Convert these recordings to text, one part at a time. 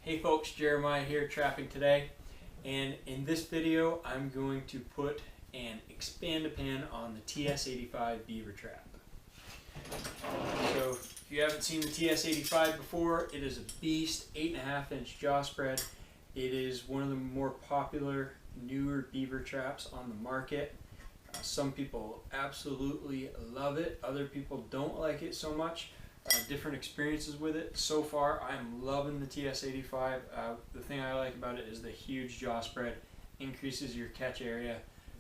Hey folks, Jeremiah here, trapping today, and in this video I'm going to put an Expand-A-Pan on the TS-85 beaver trap. So if you haven't seen the TS-85 before, it is a beast, 8.5-inch jaw spread. It is one of the more popular newer beaver traps on the market. Some people absolutely love it, other people don't like it so much. Different experiences with it. So far, I'm loving the TS-85. The thing I like about it is the huge jaw spread, increases your catch area.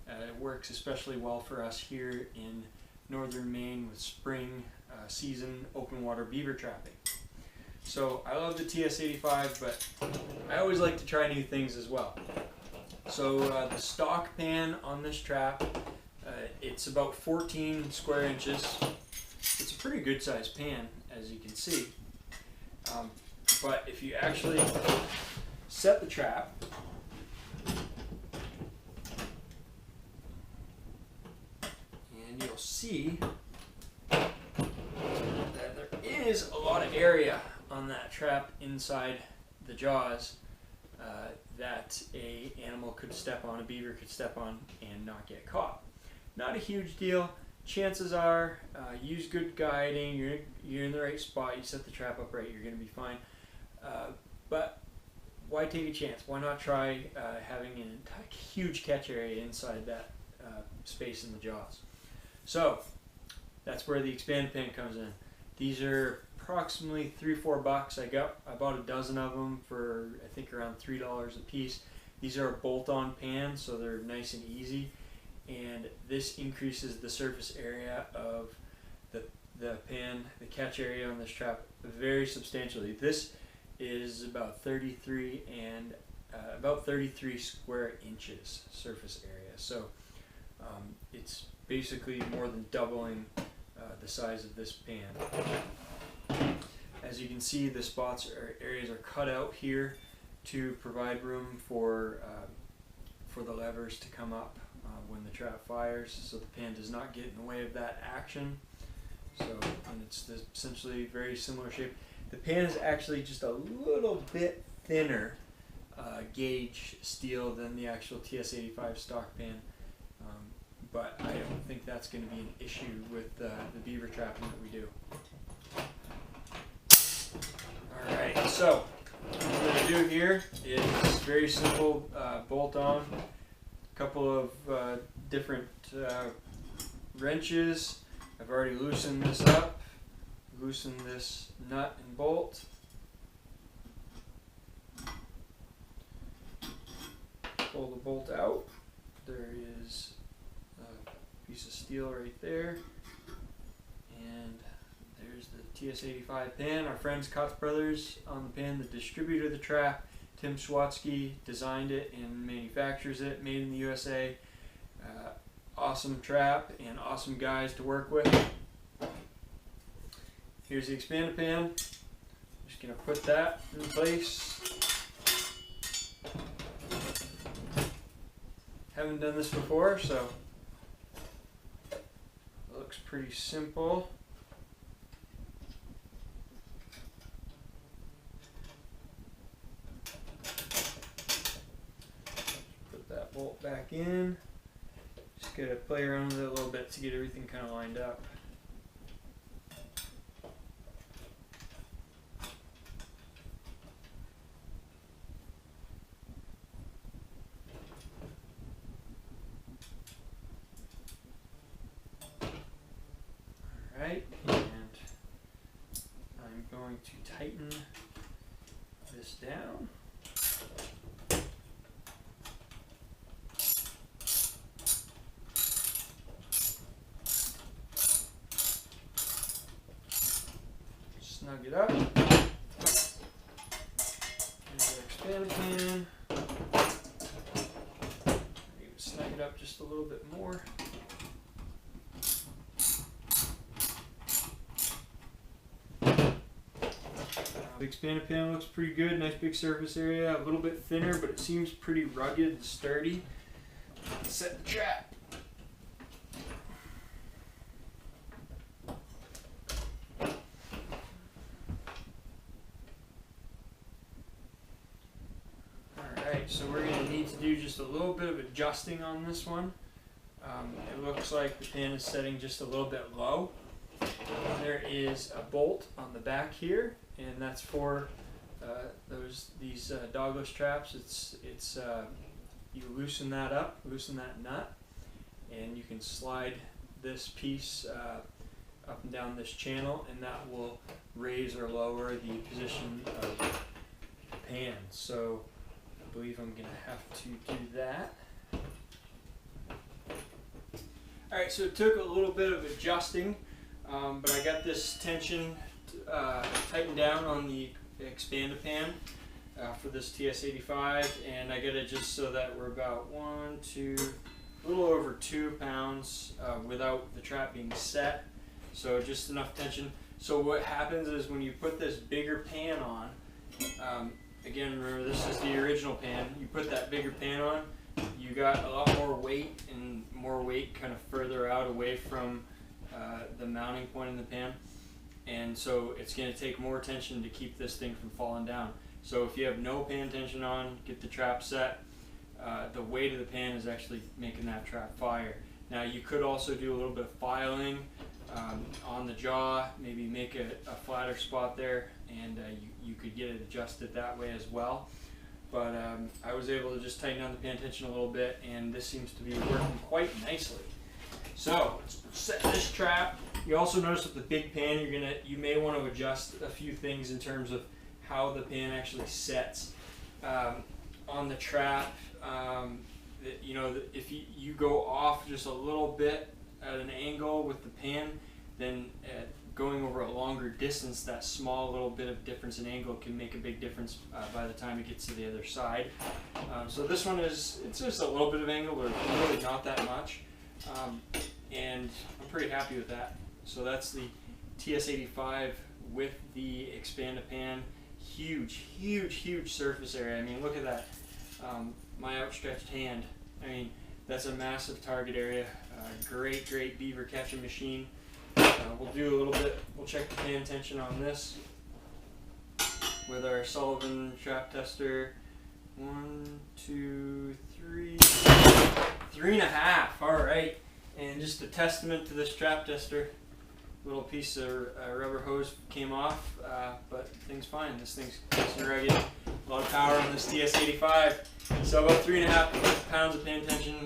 It works especially well for us here in northern Maine with spring season open water beaver trapping. So I love the TS-85, but I always like to try new things as well. So the stock pan on this trap, it's about 14 square inches. It's a pretty good sized pan, as you can see, but if you actually set the trap and you'll see that there is a lot of area on that trap inside the jaws that a animal could step on, a beaver could step on and not get caught. Not a huge deal. Chances are, use good guiding, you're in the right spot, you set the trap up right, you're going to be fine. But why take a chance? Why not try having a huge catch area inside that space in the jaws? So that's where the Expand-A-Pan comes in. These are approximately $3-4. I bought a dozen of them for I think around $3 a piece. These are bolt-on pans, so they're nice and easy. And this increases the surface area of the pan, the catch area on this trap, very substantially. This is about 33 square inches surface area. So it's basically more than doubling the size of this pan. As you can see, the areas are cut out here to provide room for the levers to come up when the trap fires, so the pan does not get in the way of that action. So, and it's essentially very similar shape. The pan is actually just a little bit thinner gauge steel than the actual TS-85 stock pan, but I don't think that's going to be an issue with the beaver trapping that we do. Alright, so what we're going to do here is very simple bolt-on. Couple of different wrenches. I've already loosened this up, loosened this nut and bolt. Pull the bolt out. There is a piece of steel right there. And there's the TS-85 pan. Our friends Kotz Brothers on the pan, the distributor of the trap. Tim Schwatzky designed it and manufactures it, made in the USA. Awesome trap and awesome guys to work with. Here's the Expand-A-Pan. Just going to put that in place. Haven't done this before, so it looks pretty simple. Bolt back in. Just gotta play around with it a little bit to get everything kind of lined up. Alright, and I'm going to tighten this down. Snug it up. Here's the Expand-A-Pan. Snug it up just a little bit more. The Expand-A-Pan looks pretty good, nice big surface area, a little bit thinner, but it seems pretty rugged and sturdy. Set the trap. Alright, so we're going to need to do just a little bit of adjusting on this one. It looks like the pan is setting just a little bit low. There is a bolt on the back here, and that's for these dogless traps. You loosen that up, loosen that nut, and you can slide this piece up and down this channel, and that will raise or lower the position of the pan. So I believe I'm going to have to do that. Alright, so it took a little bit of adjusting, but I got this tension tightened down on the Expand-A-Pan for this TS-85, and I got it just so that we're about a little over 2 pounds without the trap being set, so just enough tension. So what happens is when you put this bigger pan on, again, remember this is the original pan, you put that bigger pan on, you got a lot more weight, and more weight kind of further out away from the mounting point in the pan, and so it's going to take more tension to keep this thing from falling down. So if you have no pan tension on, get the trap set, the weight of the pan is actually making that trap fire. Now you could also do a little bit of filing on the jaw, maybe make a flatter spot there, and you could get it adjusted that way as well. But I was able to just tighten down the pan tension a little bit, and this seems to be working quite nicely. So let's set this trap. You also notice with the big pan, you may want to adjust a few things in terms of how the pan actually sets on the trap. If you go off just a little bit at an angle with the pan, then going over a longer distance, that small little bit of difference in angle can make a big difference by the time it gets to the other side. So this one it's just a little bit of angle, but really not that much, and I'm pretty happy with that. So that's the TS-85 with the Expand-A-Pan. Huge surface area. I mean, look at that. My outstretched hand. I mean, that's a massive target area. Great beaver catching machine. We'll do a little bit. We'll check the pan tension on this with our Sullivan trap tester. 1, 2, 3, 3.5. All right, and just a testament to this trap tester. Little piece of rubber hose came off, but thing's fine. This thing's nice and rugged. A lot of power on this TS-85. So about 3.5 pounds of pan tension.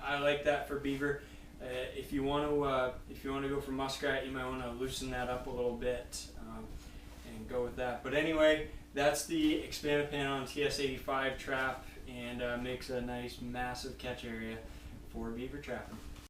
I like that for beaver. If you want to go for muskrat, you might want to loosen that up a little bit and go with that. But anyway, that's the Expand-A-Pan on TS-85 trap, and makes a nice massive catch area for beaver trapping.